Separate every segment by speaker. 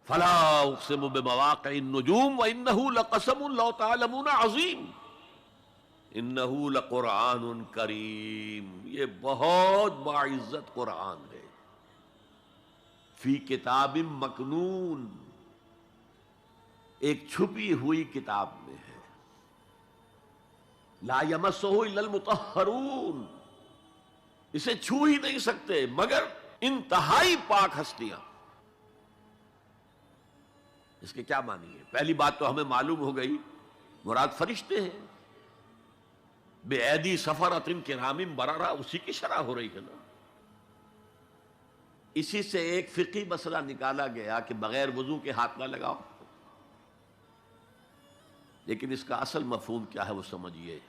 Speaker 1: فلا اقسم بمواقع النجوم وانه لقسم لو تعلمون عظیم انه لقرآن کریم، یہ بہت باعزت قرآن ہے، فی کتاب مکنون، ایک چھپی ہوئی کتاب میں ہے، لا یمسہ الا المطہرون، اسے چھو ہی نہیں سکتے مگر انتہائی پاک ہستیاں۔ اس کے کیا معنی ہے؟ پہلی بات تو ہمیں معلوم ہو گئی، مراد فرشتے ہیں، بے ایدی سفرۃ کرام بررہ، اسی کی شرح ہو رہی ہے نا۔ اسی سے ایک فقہی مسئلہ نکالا گیا کہ بغیر وضو کے ہاتھ نہ لگاؤ، لیکن اس کا اصل مفہوم کیا ہے وہ سمجھیے۔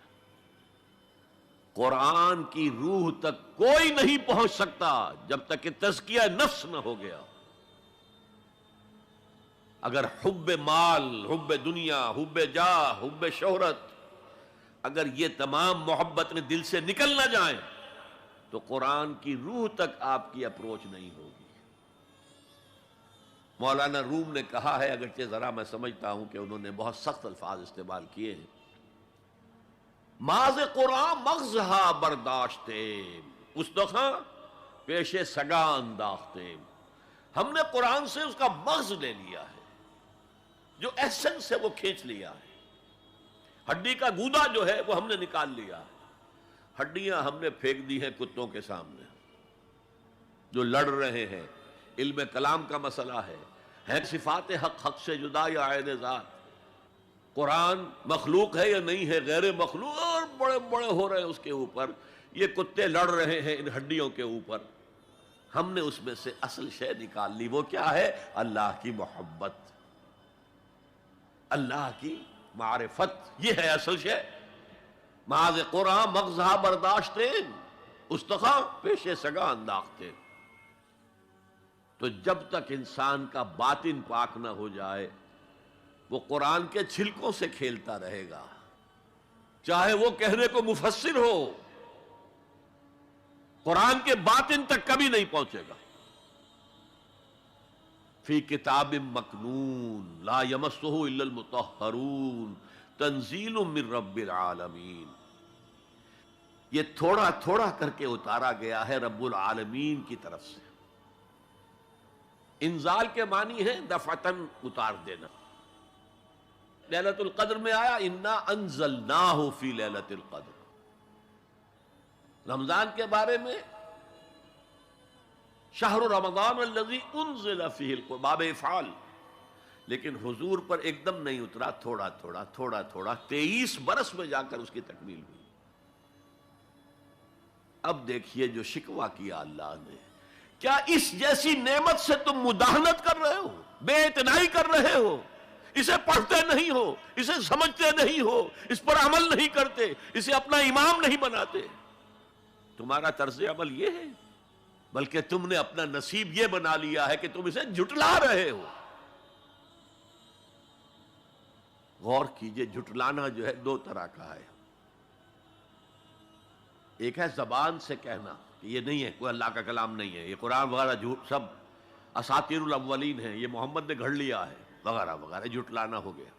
Speaker 1: قرآن کی روح تک کوئی نہیں پہنچ سکتا جب تک کہ تزکیہ نفس نہ ہو گیا۔ اگر حب مال، حب دنیا، حب جاہ، حب شہرت، اگر یہ تمام محبت میں دل سے نکل نہ جائیں تو قرآن کی روح تک آپ کی اپروچ نہیں ہوگی۔ مولانا روم نے کہا ہے، اگرچہ ذرا میں سمجھتا ہوں کہ انہوں نے بہت سخت الفاظ استعمال کیے ہیں، ماز قرآن مغزہا برداشتے استخاں پیش سگا انداختے، ہم نے قرآن سے اس کا مغز لے لیا ہے، جو ایسنس ہے وہ کھینچ لیا ہے، ہڈی کا گودا جو ہے وہ ہم نے نکال لیا ہے، ہڈیاں ہم نے پھینک دی ہیں کتوں کے سامنے جو لڑ رہے ہیں۔ علم کلام کا مسئلہ ہے صفات حق حق سے جدا یا عین ذات، قرآن مخلوق ہے یا نہیں ہے، غیر مخلوق، اور بڑے بڑے ہو رہے ہیں اس کے اوپر، یہ کتے لڑ رہے ہیں ان ہڈیوں کے اوپر۔ ہم نے اس میں سے اصل شے نکال لی، وہ کیا ہے؟ اللہ کی محبت، اللہ کی معرفت، یہ ہے اصل شے۔ ماذ قرآن مغزہ برداشتے استخاں پیش سگا انداختے۔ تو جب تک انسان کا باطن پاک نہ ہو جائے وہ قرآن کے چھلکوں سے کھیلتا رہے گا، چاہے وہ کہنے کو مفسر ہو، قرآن کے باطن تک کبھی نہیں پہنچے گا۔ فی کتاب مکنون لا یمسہ الا المطہرون تنزیل من رب العالمین، یہ تھوڑا تھوڑا کر کے اتارا گیا ہے رب العالمین کی طرف سے۔ انزال کے معنی ہے دفعتاً اتار دینا۔ لیلۃ القدر میں آیا انا انزلناہ فی لیلۃ القدر، رمضان کے بارے میں شہر رمضان الذی انزل فیہ القرآن، باب افعال، لیکن حضور پر ایک دم نہیں اترا، تھوڑا تھوڑا تھوڑا تھوڑا 23 برس میں جا کر اس کی تکمیل ہوئی۔ اب دیکھیے جو شکوہ کیا اللہ نے، کیا اس جیسی نعمت سے تم مداہنت کر رہے ہو، بے اعتنائی کر رہے ہو، اسے پڑھتے نہیں ہو، اسے سمجھتے نہیں ہو، اس پر عمل نہیں کرتے، اسے اپنا امام نہیں بناتے؟ تمہارا طرز عمل یہ ہے، بلکہ تم نے اپنا نصیب یہ بنا لیا ہے کہ تم اسے جھٹلا رہے ہو۔ غور کیجئے، جھٹلانا جو ہے دو طرح کا ہے، ایک ہے زبان سے کہنا کہ یہ نہیں ہے، کوئی اللہ کا کلام نہیں ہے، یہ قرآن وغیرہ جھوٹ، سب اساطیر الاولین ہیں، یہ محمد نے گھڑ لیا ہے وغیرہ وغیرہ، جھٹلانا ہو گیا۔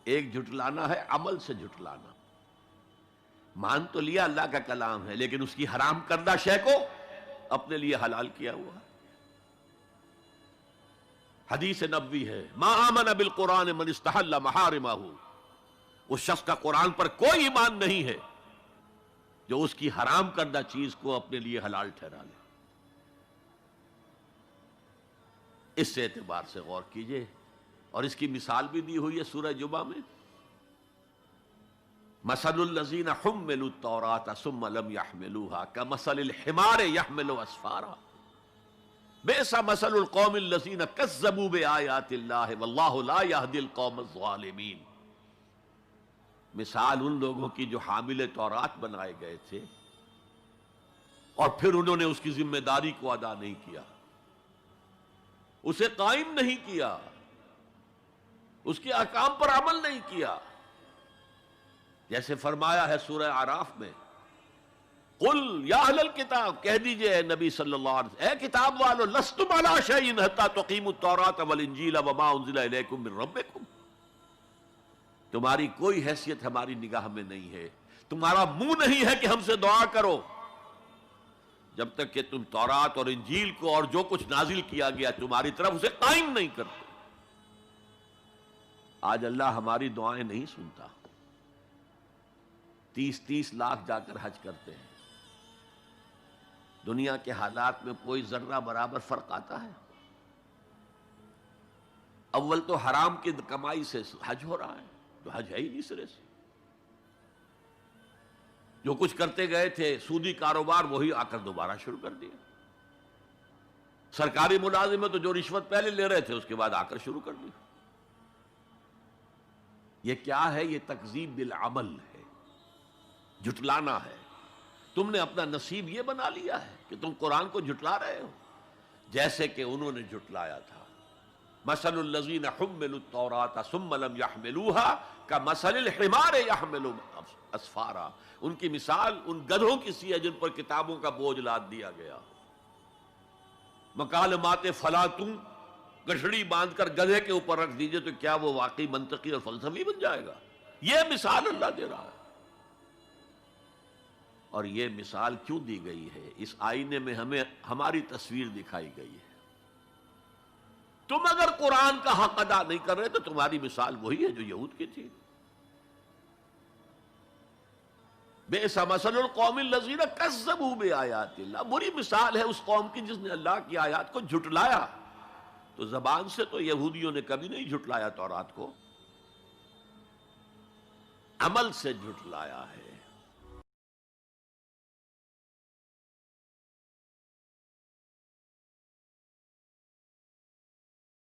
Speaker 1: ایک جھٹلانا ہے عمل سے جھٹلانا، مان تو لیا اللہ کا کلام ہے لیکن اس کی حرام کردہ شے کو اپنے لیے حلال کیا ہوا۔ حدیث نبوی ہے ما آمن بالقرآن من استحل محارمہ، اس شخص کا قرآن پر کوئی ایمان نہیں ہے جو اس کی حرام کردہ چیز کو اپنے لیے حلال ٹھہرا لے۔ اس اعتبار سے غور کیجئے، اور اس کی مثال بھی دی ہوئی ہے سورہ جمعہ میں، مثل الذین حملوا التوراۃ ثم لم يحملوها كمثل الحمار يحمل اسفارا بئس مثل القوم الذین کذبوا بآیات اللہ واللہ لا يهدی القوم الظالمین۔ مثال ان لوگوں کی جو حامل تورات بنائے گئے تھے اور پھر انہوں نے اس کی ذمہ داری کو ادا نہیں کیا، اسے قائم نہیں کیا، اس کے احکام پر عمل نہیں کیا۔ جیسے فرمایا ہے سورہ اعراف میں قل یا اہل الکتاب، کہہ دیجئے اے نبی صلی اللہ علیہ وسلم، اے کتاب والو، لستم علی شیء حتی تقیموا التوراۃ والانجیل وما انزل الیکم من ربکم، تمہاری کوئی حیثیت ہماری نگاہ میں نہیں ہے، تمہارا منہ نہیں ہے کہ ہم سے دعا کرو جب تک کہ تم تورات اور انجیل کو اور جو کچھ نازل کیا گیا تمہاری طرف اسے قائم نہیں کرتے۔ آج اللہ ہماری دعائیں نہیں سنتا، 30 لاکھ جا کر حج کرتے ہیں، دنیا کے حالات میں کوئی ذرہ برابر فرق آتا ہے؟ اول تو حرام کی کمائی سے حج ہو رہا ہے، تو حج ہے ہی نہیں سرے سے، جو کچھ کرتے گئے تھے سودی کاروبار وہی آ کر دوبارہ شروع کر دیا، سرکاری ملازم میں تو جو رشوت پہلے لے رہے تھے اس کے بعد آ کر شروع کر دی۔ یہ کیا ہے؟ یہ تکذیب بالعمل ہے، جھٹلانا ہے۔ تم نے اپنا نصیب یہ بنا لیا ہے کہ تم قرآن کو جھٹلا رہے ہو، جیسے کہ انہوں نے جھٹلایا تھا۔ مثل الذین حملوا التوراۃ ثم لم يحملوها كمثل الحمار يحمل اسفارا، ان کی مثال ان گدھوں کی سی ہے جن پر کتابوں کا بوجھ لاد دیا گیا۔ مکالمات فلاطوں، گٹھڑی باندھ کر گدھے کے اوپر رکھ دیجئے تو کیا وہ واقعی منطقی اور فلسفی بن جائے گا؟ یہ مثال اللہ دے رہا ہے۔ اور یہ مثال کیوں دی گئی ہے؟ اس آئینے میں ہمیں ہماری تصویر دکھائی گئی ہے۔ تم اگر قرآن کا حق ادا نہیں کر رہے تو تمہاری مثال وہی ہے جو یہود کی تھی۔ بئس مثل القوم الذین کذبوا بآیات اللہ، بری مثال ہے اس قوم کی جس نے اللہ کی آیات کو جھٹلایا۔ تو زبان سے تو یہودیوں نے کبھی نہیں جھٹلایا تورات کو، عمل سے جھٹلایا ہے۔